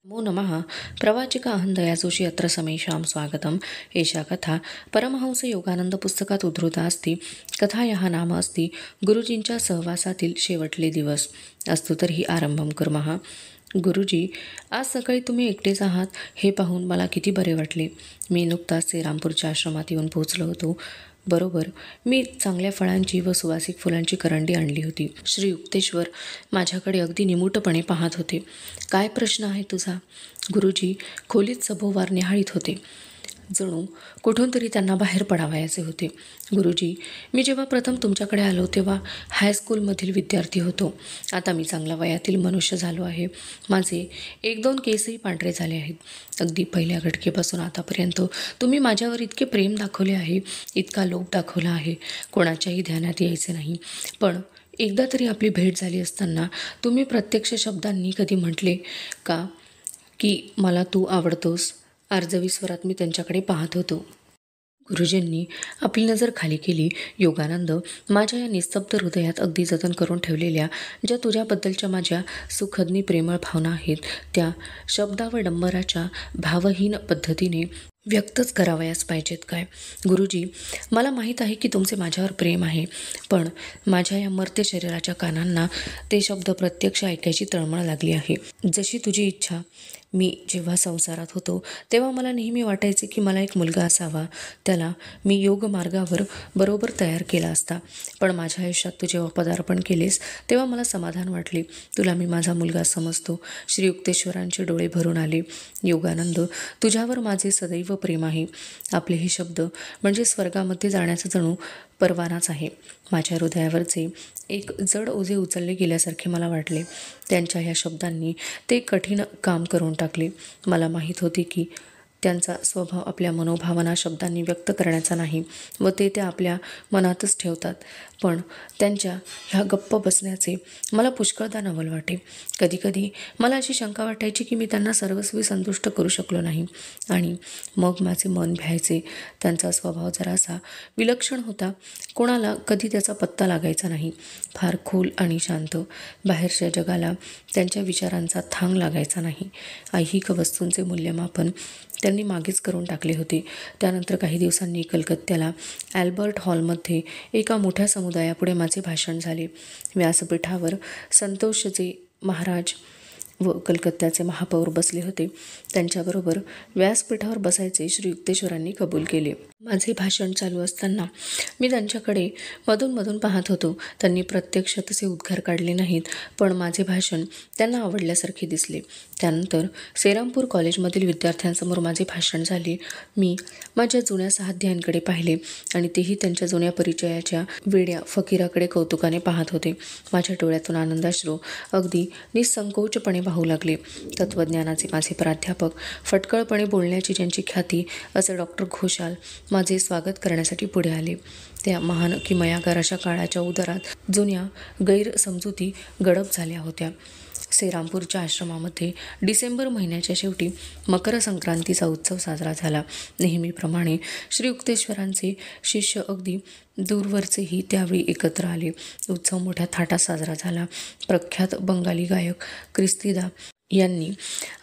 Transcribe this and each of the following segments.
नमो नमः प्रवाचिका अहंदया जोशी अत्र समेषां स्वागतम्। एषा कथा परमहंस योगानंद पुस्तकात उद्धृता अस्ति। कथायाः नाम अस्ति गुरुजींच्या सहवासातील शेवटले दिवस। अस्तु तर्हि आरंभं कुर्मः। गुरुजी, आज सकाळी तुम्ही एकटेच आहात हे पाहून मला किती बरे वाटले। मी नुकताच श्रीरामपूरच्या आश्रमात येऊन पोहोचलो होतो। बरोबर मी चांगल्या फळांची व सुवासिक फुलांची करंडी आणली होती। श्री युक्तेश्वर माझ्याकडे अगदी निमूटपणे पाहत होते। काय प्रश्न आहे तुझा? गुरुजी खोलीत सभोवार निहाळीत होते। जणू कुठून तरी त्यांना बाहेर पडावयाचे होते। गुरुजी, मी जेव्हा प्रथम तुमच्याकडे आलो तेव्हा हायस्कूलमधील विद्यार्थी होतो। आता मी चांगल्या वयातील मनुष्य झालो आहे। माझे 1-2 केसही पांढरे झाले आहेत। अगदी पहिल्या घटकेपासून आतापर्यंत तुम्ही माझ्यावर इतके प्रेम दाखवले आहे, इतका लोभ दाखवला आहे, कोणाच्याही ध्यानात यायचे नाही। पण एकदा तरी आपली भेट झाली असताना तुम्ही प्रत्यक्ष शब्दांनी कधी म्हटले का की मला तू आवडतोस? अर्जवी स्वरात मी त्यांच्याकडे पाहत होतो। गुरुजींनी आपली नजर खाली केली। योगानंद, माझ्या या निस्तब्ध हृदयात अगदी जतन करून ठेवलेल्या ज्या तुझ्याबद्दलच्या माझ्या सुखदनी प्रेमळ भावना आहेत, त्या शब्दावडंबराच्या भावहीन पद्धतीने व्यक्तच करावयास पाहिजेत काय? गुरुजी, मला माहीत आहे की तुमचे माझ्यावर प्रेम आहे, पण माझ्या या मर्त्य शरीराच्या कानांना ते शब्द प्रत्यक्ष ऐकायची तळमळ लागली आहे। जशी तुझी इच्छा। मी जेव्हा संसारात होतो तेव्हा मला नेहमी वाटायचे की मला एक मुलगा असावा, त्याला मी योग मार्गावर बरोबर तयार केला असता। पण माझ्या आयुष्यात तू जेव्हा पदार्पण केलेस तेव्हा मला समाधान वाटले। तुला मी माझा मुलगा समजतो। श्री युक्तेश्वरांचे डोळे भरून आले। योगानंद, तुझ्यावर माझे सदैव प्रेम आहे। आपले हे शब्द म्हणजे स्वर्गामध्ये जाण्याचा जणू परवानाच आहे। माझ्या हृदयावरचे एक जड ओझे उचलले गेल्यासारखे मला वाटले। त्यांच्या ह्या शब्दांनी ते कठीण काम करून टाकले। मला माहीत होते की त्यांचा स्वभाव आपल्या मनोभावना शब्दांनी व्यक्त करण्याचा नाही व ते त्या आपल्या मनातच ठेवतात। पण त्यांच्या ह्या गप्प बसण्याचे मला पुष्कळदा नवल वाटे। कधीकधी मला अशी शंका वाटायची की मी त्यांना सर्वस्वी संतुष्ट करू शकलो नाही आणि मग माझे मन भ्यायचे। त्यांचा स्वभाव जरासा विलक्षण होता। कोणाला कधी त्याचा पत्ता लागायचा नाही। फार खोल आणि शांत। बाहेरच्या जगाला त्यांच्या विचारांचा थांग लागायचा नाही। ऐहिक वस्तूंचे मूल्यमापन त्यांनी मागेच करून टाकले होते। त्यानंतर काही दिवसांनी कलकत्त्याला ॲल्बर्ट हॉलमध्ये एका मोठ्या समुदायापुढे माझे भाषण झाले। व्यासपीठावर संतोषजी महाराज व कलकत्त्याचे महापौर बसले होते। त्यांच्याबरोबर व्यासपीठावर बसायचे श्री युक्तेश्वरांनी कबूल केले। माझे भाषण चालू असताना मी त्यांच्याकडे मधून पाहत होतो। त्यांनी प्रत्यक्ष तसे उद्गार काढले नाहीत, पण माझे भाषण त्यांना आवडल्यासारखे दिसले। त्यानंतर श्रीरामपूर कॉलेजमधील विद्यार्थ्यांसमोर माझे भाषण झाले। मी माझ्या जुन्या सहाध्यायांकडे पाहिले आणि तेही त्यांच्या जुन्या परिचयाच्या वेड्या फकीराकडे कौतुकाने पाहत होते। माझ्या डोळ्यातून आनंदाश्रू अगदी निसंकोचपणे वाहू लागले। तत्त्वज्ञानाचे माझे प्राध्यापक, फटकळपणे बोलण्याची ज्यांची ख्याती असे डॉक्टर घोषाल माझे स्वागत करण्यासाठी पुढे आले। त्या महान किमयागार अशा काळाच्या उदरात जुन्या गैरसमजुती गडप झाल्या होत्या। श्रीरामपूरच्या आश्रमामध्ये डिसेंबर महिन्याच्या शेवटी मकर संक्रांतीचा उत्सव साजरा झाला। नेहमीप्रमाणे श्री युक्तेश्वरांचे शिष्य अगदी दूरवरचेही त्यावेळी एकत्र आले। उत्सव मोठ्या थाटात साजरा झाला। प्रख्यात बंगाली गायक क्रिस्तीदा यांनी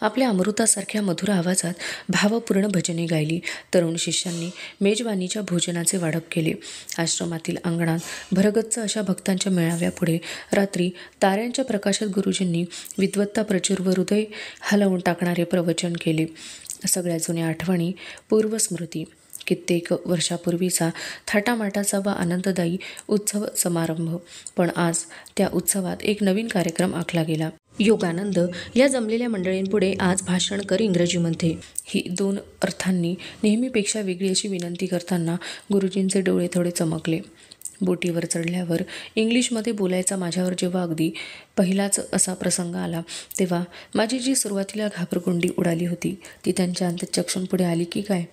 आपल्या अमृतासारख्या मधुर आवाजात भावपूर्ण भजने गायली। तरुण शिष्यांनी मेजवानीच्या भोजनाचे वाढप केले। आश्रमातील अंगणात भरगच्च अशा भक्तांच्या मेळाव्यापुढे रात्री ताऱ्यांच्या प्रकाशात गुरुजींनी विद्वत्ता प्रचुर व हृदय हलवून टाकणारे प्रवचन केले। सगळ्या जुन्या आठवणी, पूर्वस्मृती, कित्येक वर्षापूर्वीचा थाटामाटाचा व आनंददायी उत्सव समारंभ। पण आज त्या उत्सवात एक नवीन कार्यक्रम आखला गेला। योगानंद, या जमलेल्या मंडळींपुढे आज भाषण कर इंग्रजीमध्ये, ही 2 अर्थांनी नेहमीपेक्षा वेगळी अशी विनंती करताना गुरुजींचे डोळे थोडे चमकले। बोटीवर चढल्यावर इंग्लिशमध्ये बोलायचा माझ्यावर जेव्हा अगदी पहिलाच असा प्रसंग आला तेव्हा माझी जी सुरुवातीला घाबरगुंडी उडाली होती ती त्यांच्या अंतःचक्षूंपुढे आली की काय?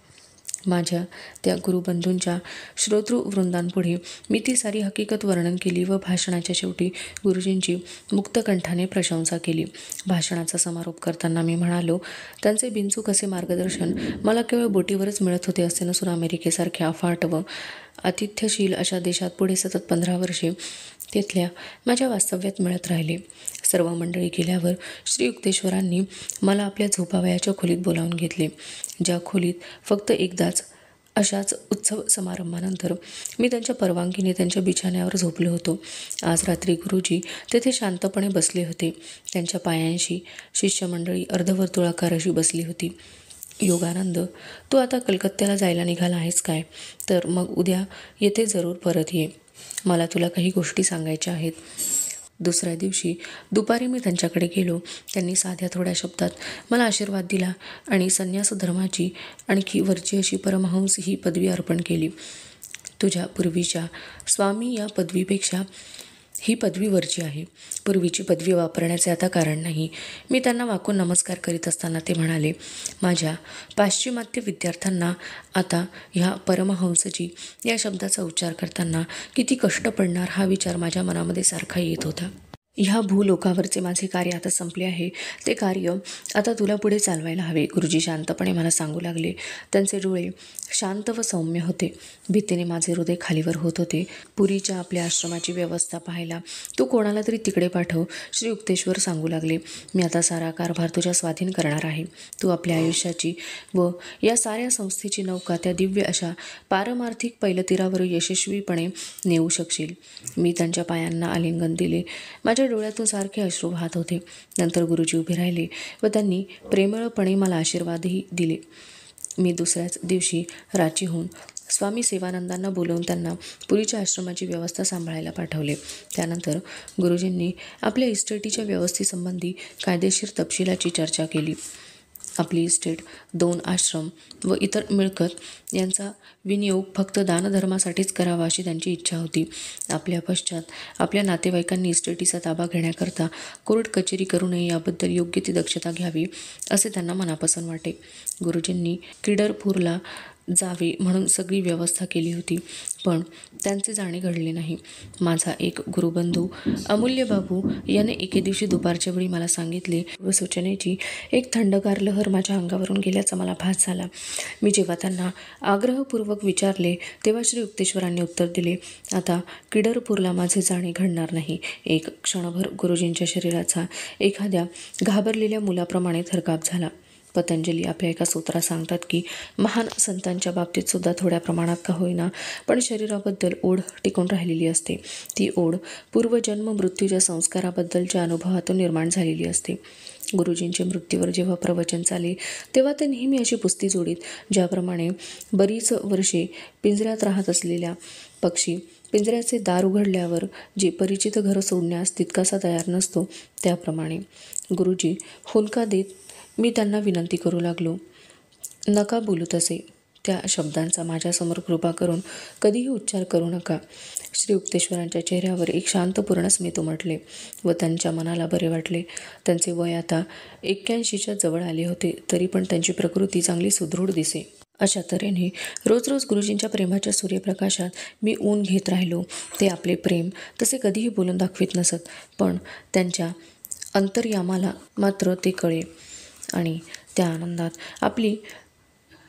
माझ्या त्या गुरुबंधूंच्या श्रोतृवृंदांपुढे मी ती सारी हकीकत वर्णन केली व भाषणाच्या शेवटी गुरुजींची मुक्तकंठाने प्रशंसा केली। भाषणाचा समारोप करताना मी म्हणालो, त्यांचे बिनचूक असे मार्गदर्शन मला केवळ बोटीवरच मिळत होते असे नसून अमेरिकेसारख्या अफाट व आतिथ्यशील अशा देशात पुढे सतत 15 वर्षे तिथल्या माझ्या वास्तव्यात मिळत राहिले। सर्व मंडळी गेल्यावर श्री युक्तेश्वरांनी मला आपल्या झोपावयाच्या खोलीत बोलावून घेतले, ज्या खोलीत फक्त एकदाच अशाच उत्सव समारंभानंतर मी त्यांच्या परवानगीने त्यांच्या बिछाण्यावर झोपलो होतो. आज रात्री गुरुजी तेथे शांतपणे बसले होते. त्यांच्या पायांशी शिष्यमंडळी अर्धवर्तुळाकार अशी बसली होती. योगानंद, तू आता कलकत्त्याला जायला निघाला आहेस काय? तर मग उद्या येथे जरूर परत ये. मला तुला काही गोष्टी सांगायच्या आहेत. दुसऱ्या दिवशी दुपारी मी त्यांच्याकडे गेलो. त्यांनी साध्या थोड्या शब्दात मला आशीर्वाद दिला आणि संन्यास धर्माची आणखी वरची अशी परमहंस ही पदवी अर्पण केली. तुझ्या पूर्वीच्या स्वामी या पदवीपेक्षा ही पदवी वरची आहे. पूर्वीची पदवी वापरण्याचे आता कारण नाही. मी त्यांना वाकून नमस्कार करीत असताना ते म्हणाले, माझ्या पाश्चिमात्य विद्यार्थ्यांना आता ह्या परमहंसची या शब्दाचा उच्चार करताना किती कष्ट पडणार हा विचार माझ्या मनामध्ये सारखा येत होता. ह्या भूलोकावरचे माझे कार्य आता संपले आहे. ते कार्य आता तुला पुढे चालवायला हवे. गुरुजी शांतपणे मला सांगू लागले. त्यांचे डोळे शांत व सौम्य होते. भीतीने माझे हृदय खालीवर होत होते. पुरीच्या आपल्या आश्रमाची व्यवस्था पाहायला तू कोणाला तरी तिकडे पाठव, श्री युक्तेश्वर सांगू लागले. मी आता सारा कारभार तुझ्या स्वाधीन करणार आहे. तू आपल्या आयुष्याची व या साऱ्या संस्थेची नौका त्या दिव्य अशा पारमार्थिक पैलतीरावर यशस्वीपणे नेऊ शकशील. मी त्यांच्या पायांना आलिंगन दिले. माझ्या डोळ्यातून सारखे अश्रू वाहत होते. नंतर गुरुजी उभे राहिले व त्यांनी प्रेमळपणे मला आशीर्वादही दिले. मी दुसऱ्याच दिवशी रांचीहून स्वामी सेवानंदांना बोलवून त्यांना पुरीच्या आश्रमाची व्यवस्था सांभाळायला पाठवले. त्यानंतर गुरुजींनी आपल्या इस्टेटीच्या व्यवस्थेसंबंधी कायदेशीर तपशिलाची चर्चा केली. आपली इस्टेट 2 आश्रम व इतर मिळकत यांचा विनियोग फक्त दानधर्मासाठीच करावा अशी त्यांची इच्छा होती. आपल्या पश्चात आपल्या नातेवाईकांनी इस्टेटीचा ताबा घेण्याकरता कोर्ट कचेरी करू नये याबद्दल योग्य ती दक्षता घ्यावी असे त्यांना मनापासून वाटे. गुरुजींनी किडरपूरला जावे म्हणून सगळी व्यवस्था केली होती, पण त्यांचे जाणे घडले नाही. माझा एक गुरुबंधू अमूल्य बाबू याने एके दिवशी दुपारच्या वेळी मला सांगितले व सूचनेची एक थंडगार लहर माझ्या अंगावरून गेल्याचा मला भास झाला. मी जेव्हा त्यांना आग्रहपूर्वक विचारले तेव्हा श्री युक्तेश्वरांनी उत्तर दिले, आता किडरपूरला माझे जाणे घडणार नाही. एक क्षणभर गुरुजींच्या शरीराचा एखाद्या घाबरलेल्या मुलाप्रमाणे थरकाप झाला. पतंजली आपल्या एका सूत्रात सांगतात की महान संतांच्या बाबतीत सुद्धा थोड्या प्रमाणात का होईना पण शरीराबद्दल ओढ टिकून राहिलेली असते. ती ओढ पूर्वजन्म मृत्यूच्या संस्काराबद्दलच्या अनुभवातून निर्माण झालेली असते. गुरुजींचे मृत्यूवर जेव्हा प्रवचन चाले तेव्हा ते नेहमी अशी पुस्ती जोडीत, ज्याप्रमाणे बरीच वर्षे पिंजऱ्यात राहत असलेल्या पक्षी पिंजऱ्याचे दार उघडल्यावर जे परिचित घर सोडण्यास तितकासा तयार नसतो, त्याप्रमाणे. गुरुजी हुंदका देत मी त्यांना विनंती करू लागलो, नका बोलू तसे. त्या शब्दांचा माझ्यासमोर कृपा करून कधीही उच्चार करू नका. श्री युक्तेश्वरांच्या चेहऱ्यावर एक शांतपूर्ण स्मित उमटले व त्यांच्या मनाला बरे वाटले. त्यांचे वय आता 81च्या जवळ आले होते, तरी पण त्यांची प्रकृती चांगली सुदृढ दिसे. अशा तऱ्हेने रोज रोज गुरुजींच्या प्रेमाच्या सूर्यप्रकाशात मी ऊन घेत राहिलो. ते आपले प्रेम तसे कधीही बोलून दाखवित नसत, पण त्यांच्या अंतर्यामाला मात्र ते कळे आणि त्या आनंदात आपली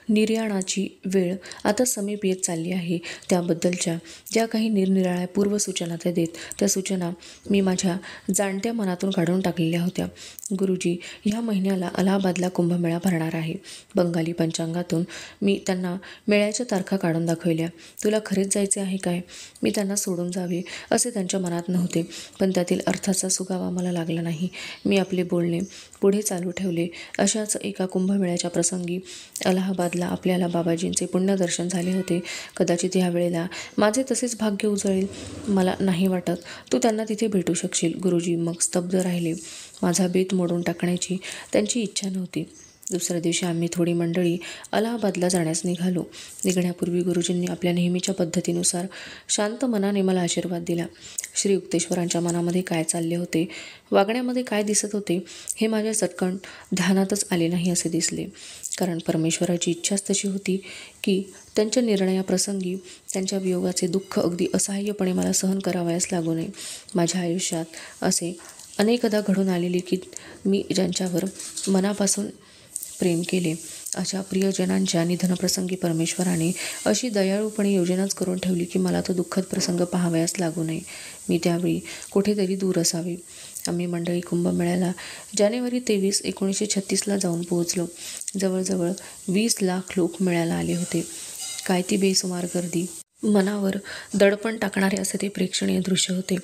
निर्याणाची वेळ आता समीप येत चालली आहे त्याबद्दलच्या ज्या काही निरनिराळ्या पूर्वसूचना त्या देत, त्या सूचना मी माझ्या जाणत्या मनातून काढून टाकलेल्या होत्या. गुरुजी ह्या महिन्याला अलाहाबादला कुंभमेळा भरणार आहे. बंगाली पंचांगातून मी त्यांना मेळ्याच्या तारखा काढून दाखवल्या. तुला खरेच जायचे आहे काय? मी त्यांना सोडून जावे असे त्यांच्या मनात नव्हते, पण त्यातील अर्थाचा सुगावा मला लागला नाही. मी आपले बोलणे पुढे चालू ठेवले. अशाच एका कुंभमेळ्याच्या प्रसंगी अलाहाबादला आपल्याला बाबाजींचे पुण्यदर्शन झाले होते. कदाचित ह्या वेळेला माझे तसेच भाग्य उजळेल, मला नाही वाटत तू त्यांना तिथे भेटू शकशील. गुरुजी मग स्तब्ध राहिले. माझा बेत मोडून टाकण्याची त्यांची इच्छा नव्हती. दुसऱ्या दिवशी आम्ही थोडी मंडळी अलाहाबादला जाण्यास निघालो. निघण्यापूर्वी गुरुजींनी आपल्या नेहमीच्या पद्धतीनुसार शांत मनाने मला आशीर्वाद दिला. श्री युक्तेश्वरांच्या मनामध्ये काय चालले होते, वागण्यामध्ये काय दिसत होते हे माझ्या चटकन ध्यानातच आले नाही असे दिसले, कारण परमेश्वराची इच्छाच तशी होती की त्यांच्या निर्णयाप्रसंगी त्यांच्या वियोगाचे दुःख अगदी असहाय्यपणे मला सहन करावयास लागू नये. माझ्या आयुष्यात असे अनेकदा घडून आलेले की मी ज्यांच्यावर मनापासून प्रेम केले अशा प्रियजनांच्या निधनप्रसंगी परमेश्वराने अशी दयाळूपणे योजनाच करून ठेवली की मला तो दुःखद प्रसंग पाहावयास लागू नये. मी त्यावेळी कुठेतरी दूर असावे. आम्ही मंडळी कुंभमेळ्याला जानेवारी 23, 1936ला जाऊन पोहोचलो. जवळजवळ 20 लाख लोक मेळ्याला आले होते. काय ती बेसुमार गर्दी! मनावर दडपण टाकणारे असे ते प्रेक्षणीय दृश्य होते.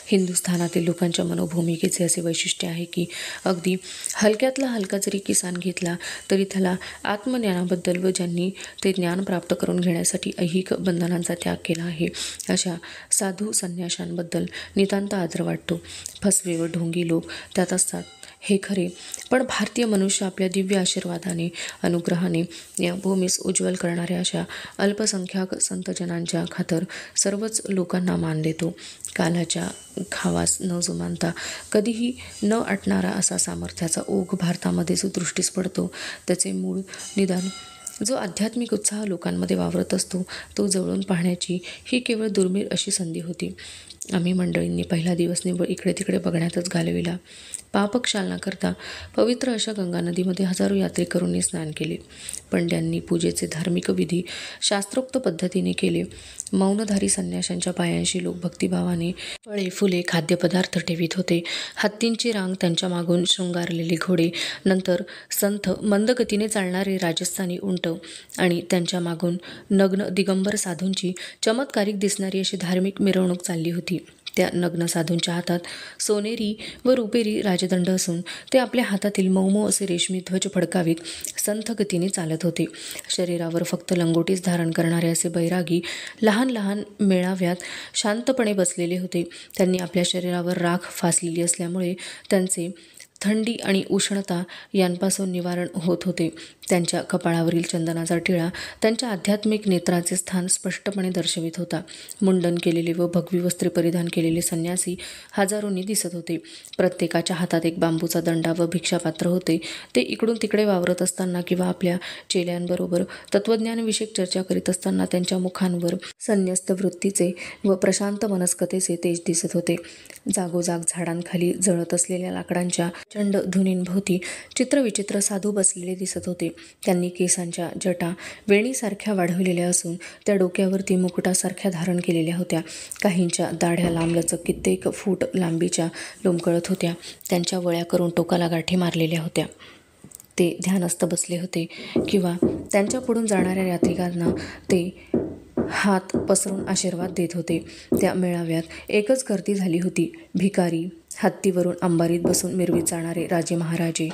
हिंदुस्थानातील लोकांच्या मनोभूमिकेचे असे वैशिष्ट्य आहे की अगदी हलक्यातला हलका जरी किसान घेतला तरी त्याला आत्मज्ञानाबद्दल व ज्यांनी ते ज्ञान प्राप्त करून घेण्यासाठी ऐहिक बंधनांचा त्याग केला आहे अशा साधू संन्याशांबद्दल नितांत आदर वाटतो. फसवे व ढोंगी लोक त्यात असतात हे खरे, पण भारतीय मनुष्य आपल्या दिव्य आशीर्वादाने अनुग्रहाने या भूमीस उज्ज्वल करणाऱ्या अशा अल्पसंख्याक संतजनांच्या खातर सर्वच लोकांना मान देतो. कालाच्या घावास न जुमानता कधीही न आटणारा असा सामर्थ्याचा ओघ भारतामध्ये जो दृष्टीस पडतो त्याचे मूळ निदान जो आध्यात्मिक उत्साह लोकांमध्ये वावरत असतो तो जवळून पाहण्याची ही केवळ दुर्मिळ अशी संधी होती. आम्ही मंडळींनी पहिला दिवस निव्वळ इकडे तिकडे बघण्यातच घालविला. पापक्षालनाकरता पवित्र अशा गंगा नदीमध्ये हजारो यात्रेकरूंनी स्नान केले. पंड्यांनी पूजेचे धार्मिक विधी शास्त्रोक्त पद्धतीने केले. मौनधारी संन्याशांच्या पायांशी लोक भक्तिभावाने फळे फुले खाद्यपदार्थ ठेवीत होते. हत्तींची रांग, त्यांच्या मागून शृंगारलेले घोडे, नंतर संथ मंदगतीने चालणारे राजस्थानी उंट आणि त्यांच्या मागून नग्न दिगंबर साधूंची चमत्कारिक दिसणारी अशी धार्मिक मिरवणूक चालली होती. त्या नग्न साधूंच्या हातात सोनेरी व रुपेरी राजदंड असून ते आपल्या हातातील मऊ असे रेशमी ध्वज फडकावीत संथ गतीने चालत होते. शरीरावर फक्त लंगोटीच धारण करणारे असे बैरागी लहान लहान मेळाव्यात शांतपणे बसलेले होते. त्यांनी आपल्या शरीरावर राख फासलेली असल्यामुळे त्यांचे थंडी आणि उष्णता यांपासून निवारण होत होते. त्यांच्या कपाळावरील चंदनाचा टिळा त्यांच्या आध्यात्मिक नेत्राचे स्थान स्पष्टपणे दर्शवित होता. मुंडन केलेले व भगवी वस्त्रे परिधान केलेले संन्यासी हजारोंनी दिसत होते. प्रत्येकाच्या हातात एक बांबूचा दंडा व भिक्षापात्र होते. ते इकडून तिकडे वावरत असताना किंवा आपल्या चेल्यांबरोबर तत्त्वज्ञानविषयक चर्चा करीत असताना त्यांच्या मुखांवर संन्यस्त वृत्तीचे व प्रशांत मनस्कतेचे तेज दिसत होते. जागोजाग झाडांखाली जळत असलेल्या लाकडांच्या प्रचंड धुनींभोवती चित्रविचित्र साधू बसलेले दिसत होते. त्यांनी केसांच्या जटा वेणीसारख्या वाढवलेल्या असून त्या डोक्यावरती मुकुटासारख्या धारण केलेल्या होत्या. काहींच्या दाढ्या लांबलचक कित्येक फूट लांबीच्या लोंबकळत होत्या. त्यांच्या वळ्या करून टोकाला गाठी मारलेल्या होत्या. ते ध्यानस्थ बसले होते किंवा त्यांच्या पुढून जाणाऱ्या यात्रिकांना ते हात पसरून आशीर्वाद देत होते. त्या मेळाव्यात एकच गर्दी झाली होती. भिकारी, हत्तीवरून अंबारीत बसून मिरवीत जाणारे राजे महाराजे,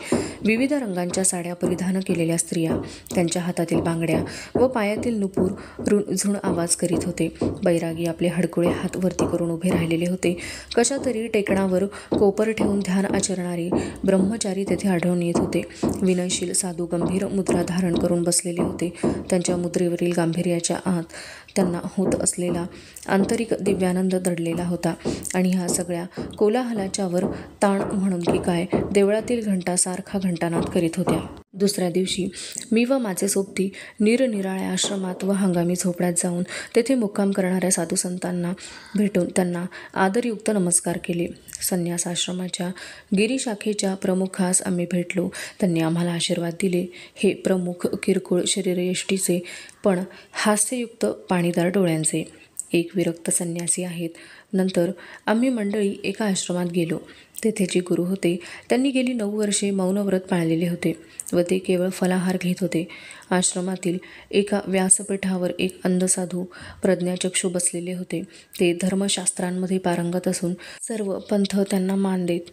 विविध रंगांच्या साड्या परिधान केलेल्या स्त्रिया, त्यांच्या हातातील बांगड्या व पायातील नुपूर रुणझुण आवाज करीत होते. बैरागी आपले हडकुळे हात वरती करून उभे राहिलेले होते. कशा तरी टेकणावर कोपर ठेवून ध्यान आचरणारे ब्रह्मचारी तेथे आढळून येत होते. विनयशील साधू गंभीर मुद्रा धारण करून बसलेले होते. त्यांच्या मुद्रेवरील गांभीर्याच्या आत त्यांना होत असलेला आंतरिक दिव्यानंद दडलेला होता आणि ह्या सगळ्या कोलाहलाच्या वर ताण म्हणून की काय देवळातील घंटा सारखा घंटानाद करीत होत्या. दुसऱ्या दिवशी मी व माझे सोबती निरनिराळ्या आश्रमात व हंगामी झोपड्यात जाऊन तेथे मुक्काम करणाऱ्या साधू संतांना भेटून त्यांना आदरयुक्त नमस्कार केले. संन्यास आश्रमाच्या गिरीशाखेच्या प्रमुखास आम्ही भेटलो. त्यांनी आम्हाला आशीर्वाद दिले. हे प्रमुख किरकोळ शरीरयष्टीचे पण हास्ययुक्त पाणीदार डोळ्यांचे एक विरक्त संन्यासी आहेत. नंतर आम्ही मंडळी एका आश्रमात गेलो. तेथे जे गुरु होते त्यांनी गेली 9 वर्षे मौनव्रत पाळलेले होते व ते केवळ फलाहार घेत होते. आश्रमातील एका व्यासपीठावर एक अंध साधू प्रज्ञाचक्षू बसलेले होते. ते धर्मशास्त्रांमध्ये पारंगत असून सर्व पंथ त्यांना मान देत.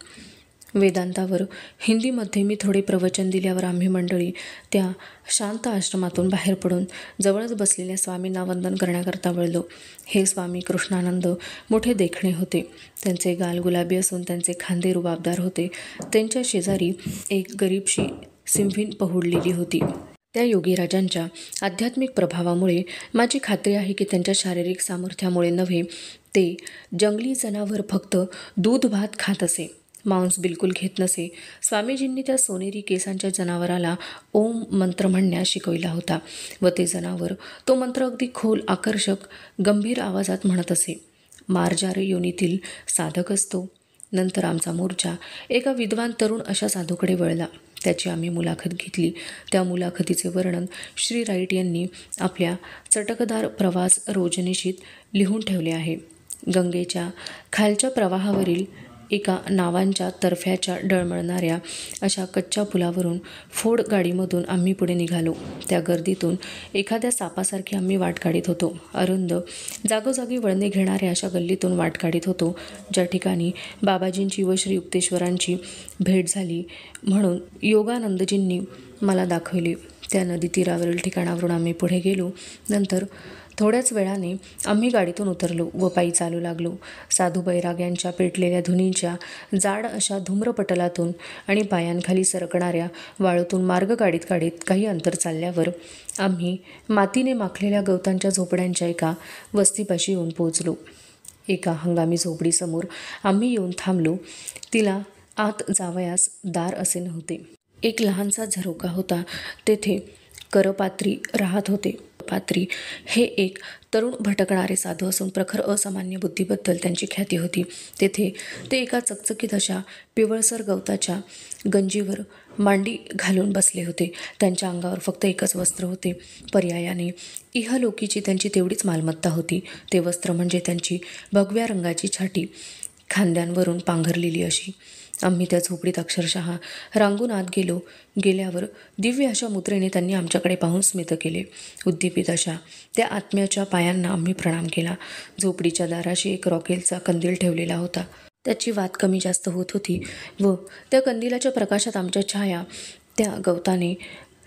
वेदांतावर हिंदीमध्ये मी थोडे प्रवचन दिल्यावर आम्ही मंडळी त्या शांत आश्रमातून बाहेर पडून जवळच बसलेल्या स्वामींना वंदन करण्याकरता वळलो. हे स्वामी कृष्णानंद मोठे देखणे होते. त्यांचे गाल गुलाबी असून त्यांचे खांदे रुबाबदार होते. त्यांच्या शेजारी एक गरीबशी सिंहीण पहुडलेली होती. त्या योगीराजांच्या आध्यात्मिक प्रभावामुळे माझी खात्री आहे की त्यांच्या शारीरिक सामर्थ्यामुळे नव्हे, ते जंगली जनावर फक्त दूध भात खात असे, मांस बिलकुल घेत नसे. स्वामीजींनी त्या सोनेरी केसांच्या जनावराला ओम मंत्र म्हणण्यास शिकविला होता व ते जनावर तो मंत्र अगदी खोल, आकर्षक, गंभीर आवाजात म्हणत असे. मार्जार योनीतील साधक असतो. नंतर आमचा मोर्चा एका विद्वान तरुण अशा साधूकडे वळला. त्याची आम्ही मुलाखत घेतली. त्या मुलाखतीचे वर्णन श्री राईट यांनी आपल्या चटकदार प्रवास रोजनिशीत लिहून ठेवले आहे. गंगेच्या खालच्या प्रवाहावरील एका नावांच्या तर्फ्याच्या डळमळणाऱ्या अशा कच्च्या पुलावरून फोड गाडीमधून आम्ही पुढे निघालो. त्या गर्दीतून एखाद्या सापासारखी आम्ही वाट काढीत होतो. अरुंद जागोजागी वळणे घेणाऱ्या अशा गल्लीतून वाट काढीत होतो, ज्या ठिकाणी बाबाजींची व श्री युक्तेश्वरांची भेट झाली म्हणून योगानंदजींनी मला दाखवली. त्या नदी तीरावरील ठिकाणावरून आम्ही पुढे गेलो. नंतर थोड्याच वेळाने आम्ही गाडीतून उतरलो व पायी चालू लागलो. साधू बैराग्यांच्या पेटलेल्या धुनींच्या जाड अशा धूम्रपटलातून आणि पायांखाली सरकणाऱ्या वाळूतून मार्ग काढीत काढीत काही अंतर चालल्यावर आम्ही मातीने माखलेल्या गवतांच्या झोपड्यांच्या एका वस्तीपाशी येऊन पोहोचलो. एका हंगामी झोपडीसमोर आम्ही येऊन थांबलो. तिला आत जावयास दार असे नव्हते. एक लहानसा झरोका होता. तेथे करपात्री राहत होते. पात्री हे एक तरुण भटकणारे साधू असून प्रखर असामान्य बुद्धीबद्दल त्यांची ख्याती होती. तेथे ते एका चकचकीत अशा पिवळसर गवताच्या गंजीवर मांडी घालून बसले होते. त्यांच्या अंगावर फक्त एकच वस्त्र होते. पर्यायाने इहलोकीची त्यांची तेवढीच मालमत्ता होती. ते वस्त्र म्हणजे त्यांची भगव्या रंगाची छाटी, खांद्यांवरून पांघरलेली अशी. आम्ही त्या झोपडीत अक्षरशः रांगून आत गेलो. गेल्यावर दिव्य अशा मुद्रेने त्यांनी आमच्याकडे पाहून स्मित केले. उद्दीपित अशा त्या आत्म्याच्या पायांना आम्ही प्रणाम केला. झोपडीच्या दाराशी एक रॉकेलचा कंदील ठेवलेला होता. त्याची वात कमी जास्त होत होती व त्या कंदिलाच्या प्रकाशात आमच्या छाया त्या गवताने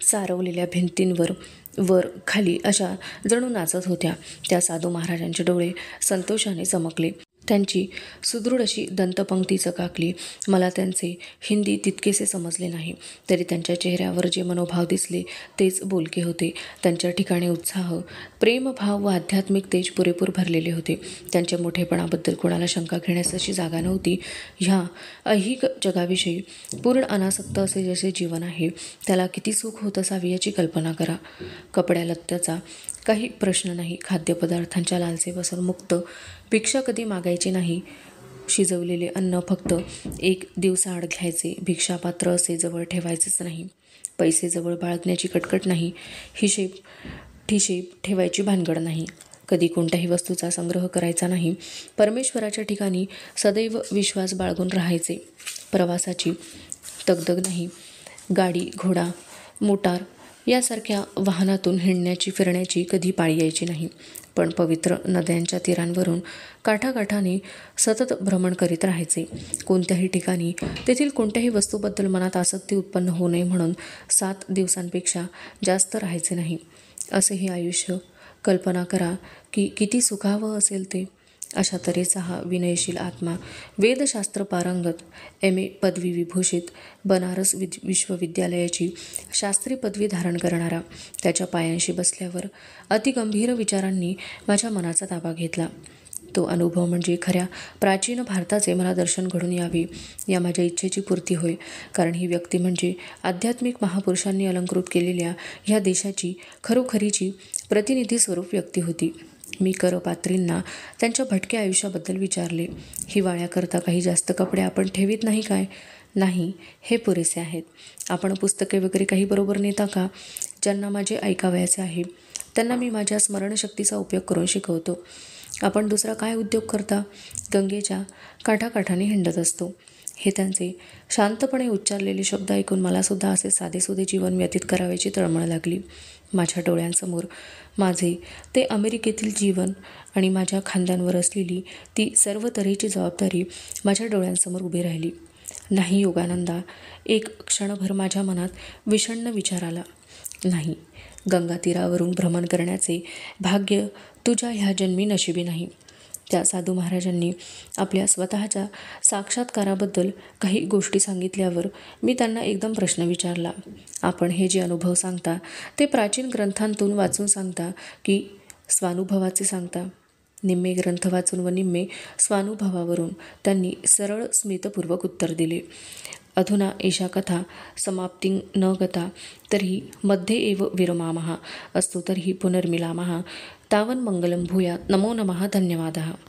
सारवलेल्या भिंतींवर वर खाली अशा जणू नाचत होत्या. त्या साधू महाराजांचे डोळे संतोषाने चमकले. त्यांची सुदृढ अशी दंतपंक्ती चकाकली. मला त्यांचे हिंदी तितकेसे समजले नाही, तरी त्यांच्या चेहऱ्यावर जे मनोभाव दिसले तेच बोलके होते. त्यांच्या ठिकाणी उत्साह, प्रेमभाव व आध्यात्मिक तेज पुरेपूर भरलेले होते. त्यांच्या मोठेपणाबद्दल कोणाला शंका घेण्यास अशी जागा नव्हती. ह्या ऐहिक जगाविषयी पूर्ण अनासक्त असे जसे जीवन आहे, त्याला किती सुख होत असावी याची कल्पना करा. कपड्यालत्याचा काही प्रश्न नाही. खाद्यपदार्थांच्या लालसेपासून मुक्त. भिक्षा कधी मागायची नाही. शिजवलेले अन्न फक्त एक दिवसाआड घ्यायचे. भिक्षापात्र असे जवळ ठेवायचेच नाही. पैसे जवळ बाळगण्याची कटकट नाही. ठिशेब ठेवायची भानगड नाही. कधी कोणत्याही वस्तूचा संग्रह करायचा नाही. परमेश्वराच्या ठिकाणी सदैव विश्वास बाळगून राहायचे. प्रवासाची दगदग नाही. गाडी, घोडा, मोटार यासारख्या वाहनातून हिंडण्याची फिरण्याची कधी पाळी यायची नाही. पण पवित्र नद्यांच्या तीरांवरून काठाकाठाने सतत भ्रमण करीत राहायचे. कोणत्याही ठिकाणी तेथील कोणत्याही वस्तूबद्दल मनात आसक्ती उत्पन्न होऊ नये म्हणून 7 दिवसांपेक्षा जास्त राहायचे नाही. असे हे आयुष्य. कल्पना करा की किती सुखावं असेल ते. अशा तऱ्हेचा हा विनयशील आत्मा, वेदशास्त्र पारंगत, MA पदवी विभूषित, बनारस विश्वविद्यालयाची शास्त्री पदवी धारण करणारा, त्याच्या पायांशी बसल्यावर अतिगंभीर विचारांनी माझ्या मनाचा ताबा घेतला. तो अनुभव म्हणजे खऱ्या प्राचीन भारताचे मला दर्शन घडून यावे या माझ्या इच्छेची पूर्ती होय. कारण ही व्यक्ती म्हणजे आध्यात्मिक महापुरुषांनी अलंकृत केलेल्या ह्या देशाची खरोखरीची प्रतिनिधी स्वरूप व्यक्ती होती. मी करपात्रींना त्यांच्या भटक्या आयुष्याबद्दल विचारले. हिवाळ्याकरता काही जास्त कपडे आपण ठेवीत नाही काय? नाही, हे पुरेसे आहेत. आपण पुस्तके वगैरे काही बरोबर नेता का? ज्यांना माझे ऐकावयाचे आहे त्यांना मी माझ्या स्मरणशक्तीचा उपयोग करून शिकवतो. आपण दुसरा काय उद्योग करता? गंगेच्या काठाकाठाने हिंडत असतो. हे त्यांचे शांतपणे उच्चारलेले शब्द ऐकून मलासुद्धा असे साधेसुधे जीवन व्यतीत करावयाची तळमळ लागली. माझ्या डोळ्यांसमोर माझे ते अमेरिकेतील जीवन आणि माझ्या खांद्यांवर असलेली ती सर्व तऱ्हेची जबाबदारी माझ्या डोळ्यांसमोर उभी राहिली. नाही योगानंदा, एक क्षणभर माझ्या मनात विषण्ण विचार आला. नाही, गंगा तीरावरून भ्रमण करण्याचे भाग्य तुझ्या ह्या जन्मी नशिबी नाही. त्या साधू महाराजांनी आपल्या स्वतःच्या साक्षात्काराबद्दल काही गोष्टी सांगितल्यावर मी त्यांना एकदम प्रश्न विचारला. आपण हे जे अनुभव सांगता ते प्राचीन ग्रंथांतून वाचून सांगता की स्वानुभवाचे सांगता? निम्मे ग्रंथ वाचून व निम्मे स्वानुभवावरून त्यांनी सरळ स्मितपूर्वक उत्तर दिले. अधुना एषा कथा समाप्तिं न गता तर्हि मध्ये एव विरमामः. अस्तु तर्हि पुनर्मिलामः. तावन् मंगलं भूयात्. नमो नमः. धन्यवादः.